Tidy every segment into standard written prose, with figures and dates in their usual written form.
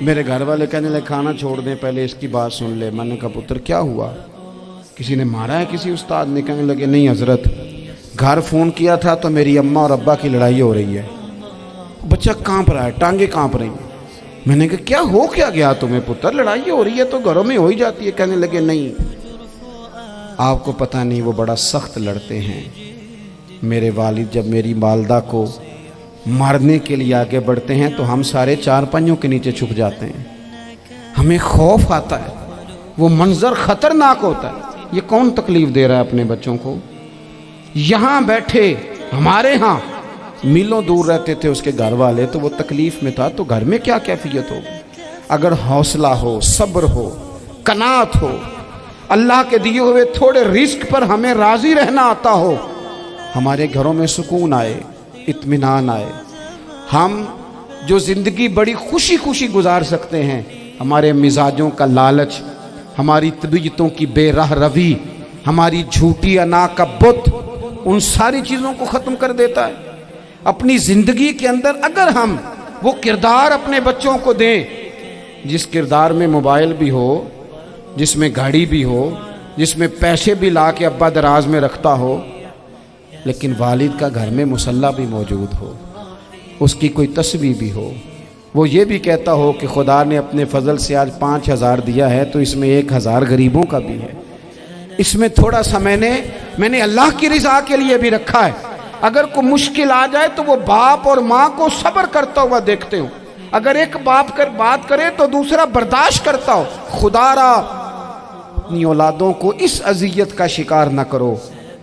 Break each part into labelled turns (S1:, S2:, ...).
S1: میرے گھر والے کہنے لگے کھانا چھوڑ دیں پہلے اس کی بات سن لے. میں نے کہا پتر کیا ہوا, کسی نے مارا ہے کسی استاد نے؟ کہنے لگے نہیں حضرت, گھر فون کیا تھا تو میری اماں اور ابا کی لڑائی ہو رہی ہے. بچہ کانپ رہا ہے, ٹانگیں کانپ رہی ہیں. میں نے کہا کیا ہو کیا گیا تمہیں پتر, لڑائی ہو رہی ہے تو گھروں میں ہو ہی جاتی ہے. کہنے لگے نہیں آپ کو پتہ نہیں وہ بڑا سخت لڑتے ہیں. میرے والد جب میری والدہ کو مارنے کے لیے آگے بڑھتے ہیں تو ہم سارے چار پنجوں کے نیچے چھپ جاتے ہیں, ہمیں خوف آتا ہے, وہ منظر خطرناک ہوتا ہے. یہ کون تکلیف دے رہا ہے اپنے بچوں کو؟ یہاں بیٹھے ہمارے ہاں میلوں دور رہتے تھے اس کے گھر والے, تو وہ تکلیف میں تھا, تو گھر میں کیا کیفیت ہوگی؟ اگر حوصلہ ہو, صبر ہو, قناعت ہو, اللہ کے دیے ہوئے تھوڑے رزق پر ہمیں راضی رہنا آتا ہو, ہمارے گھروں میں سکون آئے, اطمینان آئے, ہم جو زندگی بڑی خوشی خوشی گزار سکتے ہیں. ہمارے مزاجوں کا لالچ, ہماری طبیعتوں کی بے راہ روی, ہماری جھوٹی انا کا بت, ان ساری چیزوں کو ختم کر دیتا ہے. اپنی زندگی کے اندر اگر ہم وہ کردار اپنے بچوں کو دیں جس کردار میں موبائل بھی ہو, جس میں گاڑی بھی ہو, جس میں پیسے بھی لا کے ابا دراز میں رکھتا ہو, لیکن والد کا گھر میں مصلی بھی موجود ہو, اس کی کوئی تسبیح بھی ہو, وہ یہ بھی کہتا ہو کہ خدا نے اپنے فضل سے آج 5,000 دیا ہے تو اس میں 1,000 غریبوں کا بھی ہے, اس میں تھوڑا سا میں نے اللہ کی رضا کے لیے بھی رکھا ہے. اگر کوئی مشکل آ جائے تو وہ باپ اور ماں کو صبر کرتا ہوا دیکھتے ہو. اگر ایک باپ بات کرے تو دوسرا برداشت کرتا ہو. خدا را اپنی اولادوں کو اس اذیت کا شکار نہ کرو.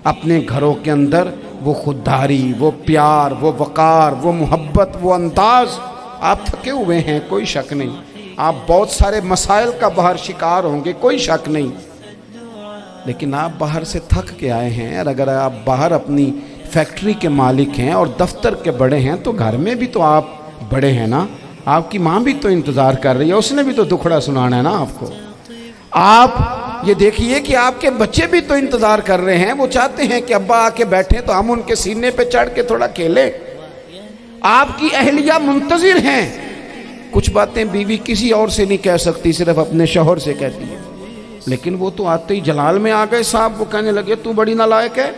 S1: اپنے گھروں کے اندر وہ خودداری, وہ پیار, وہ وقار, وہ محبت, وہ انداز. آپ تھکے ہوئے ہیں کوئی شک نہیں, آپ بہت سارے مسائل کا باہر شکار ہوں گے کوئی شک نہیں, لیکن آپ باہر سے تھک کے آئے ہیں. اور اگر آپ باہر اپنی فیکٹری کے مالک ہیں اور دفتر کے بڑے ہیں تو گھر میں بھی تو آپ بڑے ہیں نا. آپ کی ماں بھی تو انتظار کر رہی ہے, اس نے بھی تو دکھڑا سنانا ہے نا آپ کو. آپ یہ دیکھیے کہ آپ کے بچے بھی تو انتظار کر رہے ہیں, وہ چاہتے ہیں کہ ابا آ کے بیٹھیں تو ہم ان کے سینے پہ چڑھ کے تھوڑا کھیلیں. آپ کی اہلیہ منتظر ہیں. کچھ باتیں بیوی کسی اور سے نہیں کہہ سکتی, صرف اپنے شوہر سے کہتی ہے, لیکن وہ تو آتے ہی جلال میں آ گئے صاحب. وہ کہنے لگے تو بڑی نالائق ہے,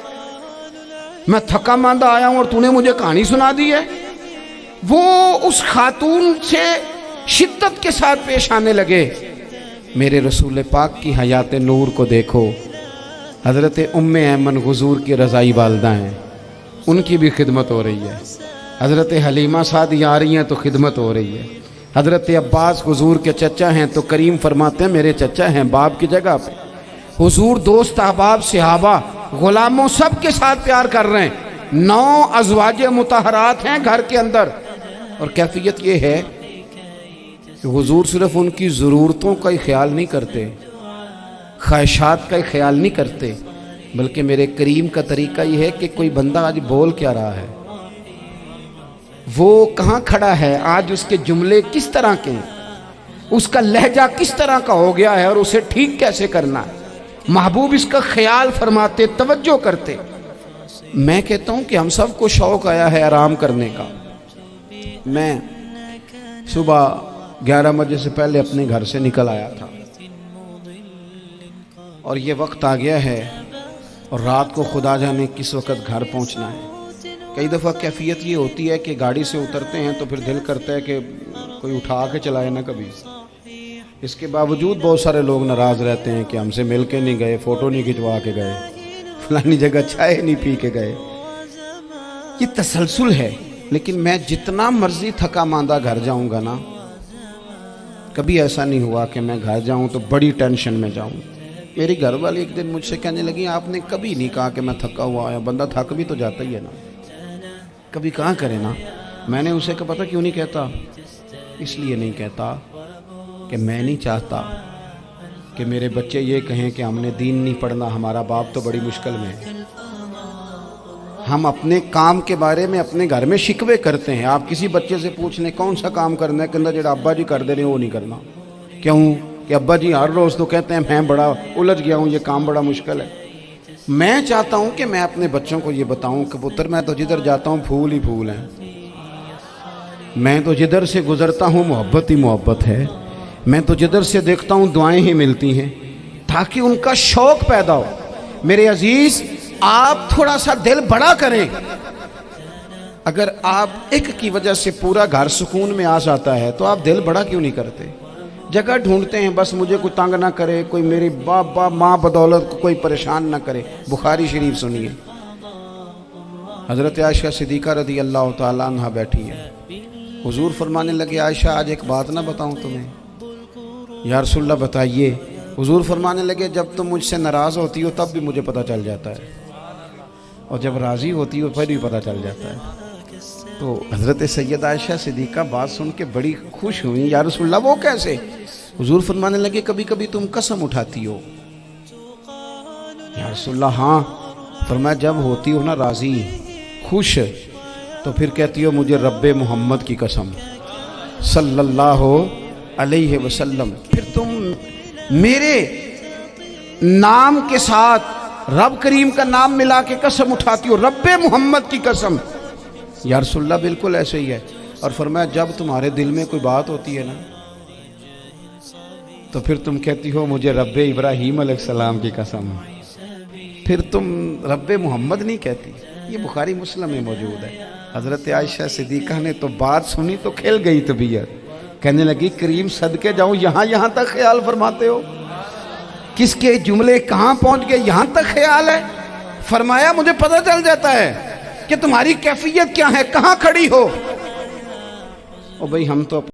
S1: میں تھکا ماندہ آیا ہوں اور تو نے مجھے کہانی سنا دی ہے. وہ اس خاتون سے شدت کے ساتھ پیش آنے لگے. میرے رسول پاک کی حیات نور کو دیکھو, حضرت ام ایمن حضور کی رضائی والدہ ہیں, ان کی بھی خدمت ہو رہی ہے. حضرت حلیمہ سعدی آ رہی ہیں تو خدمت ہو رہی ہے. حضرت عباس حضور کے چچا ہیں تو کریم فرماتے ہیں میرے چچا ہیں باپ کی جگہ پہ. حضور دوست احباب صحابہ غلاموں سب کے ساتھ پیار کر رہے ہیں. 9 ازواج مطہرات ہیں گھر کے اندر, اور کیفیت یہ ہے کہ حضور صرف ان کی ضرورتوں کا ہی خیال نہیں کرتے, خواہشات کا ہی خیال نہیں کرتے, بلکہ میرے کریم کا طریقہ یہ ہے کہ کوئی بندہ آج بول کیا رہا ہے, وہ کہاں کھڑا ہے آج, اس کے جملے کس طرح کے ہیں, اس کا لہجہ کس طرح کا ہو گیا ہے اور اسے ٹھیک کیسے کرنا ہے. محبوب اس کا خیال فرماتے, توجہ کرتے. میں کہتا ہوں کہ ہم سب کو شوق آیا ہے آرام کرنے کا. میں صبح 11 بجے سے پہلے اپنے گھر سے نکل آیا تھا, اور یہ وقت آ گیا ہے اور رات کو خدا جانے کس وقت گھر پہنچنا ہے. کئی دفعہ کیفیت یہ ہوتی ہے کہ گاڑی سے اترتے ہیں تو پھر دل کرتا ہے کہ کوئی اٹھا کے چلائے نا کبھی. اس کے باوجود بہت سارے لوگ ناراض رہتے ہیں کہ ہم سے مل کے نہیں گئے, فوٹو نہیں کھنچوا کے گئے, فلانی جگہ چائے نہیں پی کے گئے. یہ تسلسل ہے. لیکن میں جتنا مرضی تھکا ماندہ گھر جاؤں گا نا, کبھی ایسا نہیں ہوا کہ میں گھر جاؤں تو بڑی ٹینشن میں جاؤں. میری گھر والی ایک دن مجھ سے کہنے لگی آپ نے کبھی نہیں کہا کہ میں تھکا ہوا آیا. بندہ تھک بھی تو جاتا ہی ہے نا, کبھی کہاں کرے نا. میں نے اسے پتہ کیوں نہیں کہتا, اس لیے نہیں کہتا کہ میں نہیں چاہتا کہ میرے بچے یہ کہیں کہ ہم نے دین نہیں پڑھنا, ہمارا باپ تو بڑی مشکل میں ہے. ہم اپنے کام کے بارے میں اپنے گھر میں شکوے کرتے ہیں. آپ کسی بچے سے پوچھ لیں کون سا کام کرنا ہے, کہ اندر جڑا ابا جی کر دے رہے ہیں وہ نہیں کرنا. کیوں کہ ابا جی ہر روز تو کہتے ہیں میں بڑا الجھ گیا ہوں, یہ کام بڑا مشکل ہے. میں چاہتا ہوں کہ میں اپنے بچوں کو یہ بتاؤں کہ پتر میں تو جدھر جاتا ہوں پھول ہی پھول ہیں. میں تو جدھر سے گزرتا ہوں محبت ہی محبت ہے، میں تو جدھر سے دیکھتا ہوں دعائیں ہی ملتی ہیں، تاکہ ان کا شوق پیدا ہو۔ میرے عزیز، آپ تھوڑا سا دل بڑا کریں۔ اگر آپ ایک کی وجہ سے پورا گھر سکون میں آ جاتا ہے تو آپ دل بڑا کیوں نہیں کرتے؟ جگہ ڈھونڈتے ہیں بس مجھے کوئی تنگ نہ کرے، کوئی میری باپ ماں بدولت کو کوئی پریشان نہ کرے۔ بخاری شریف سنیے، حضرت عائشہ صدیقہ رضی اللہ تعالیٰ عنہ بیٹھی ہیں، حضور فرمانے لگے عائشہ آج ایک بات نہ بتاؤں تمہیں؟ یا رسول اللہ بتائیے۔ حضور فرمانے لگے جب تم مجھ سے ناراض ہوتی ہو تب بھی مجھے پتہ چل جاتا ہے، اور جب راضی ہوتی ہو پھر بھی پتہ چل جاتا ہے۔ تو حضرت سیدہ عائشہ صدیقہ بات سن کے بڑی خوش ہوئیں، یا رسول اللہ وہ کیسے؟ حضور فرمانے لگے کبھی کبھی تم قسم اٹھاتی ہو۔ یا رسول اللہ ہاں۔ فرمایا جب ہوتی ہو نا راضی، خوش، تو پھر کہتی ہو مجھے رب محمد کی قسم صلی اللہ علیہ وسلم، پھر تم میرے نام کے ساتھ رب کریم کا نام ملا کے قسم اٹھاتی ہو، رب محمد کی قسم۔ یا رسول اللہ بالکل ایسے ہی ہے۔ اور فرمایا جب تمہارے دل میں کوئی بات ہوتی ہے نا تو پھر تم کہتی ہو مجھے رب ابراہیم علیہ السلام کی قسم، پھر تم رب محمد نہیں کہتی۔ یہ بخاری مسلم میں موجود ہے۔ حضرت عائشہ صدیقہ نے تو بات سنی تو کھل گئی طبیعت، کہنے لگی کریم صدقے جاؤں، یہاں تک خیال فرماتے ہو؟ کس کے جملے کہاں پہنچ گئے، یہاں تک خیال ہے؟ فرمایا مجھے پتہ چل جاتا ہے کہ تمہاری کیفیت کیا ہے، کہاں کھڑی ہو۔ او بھئی ہم تو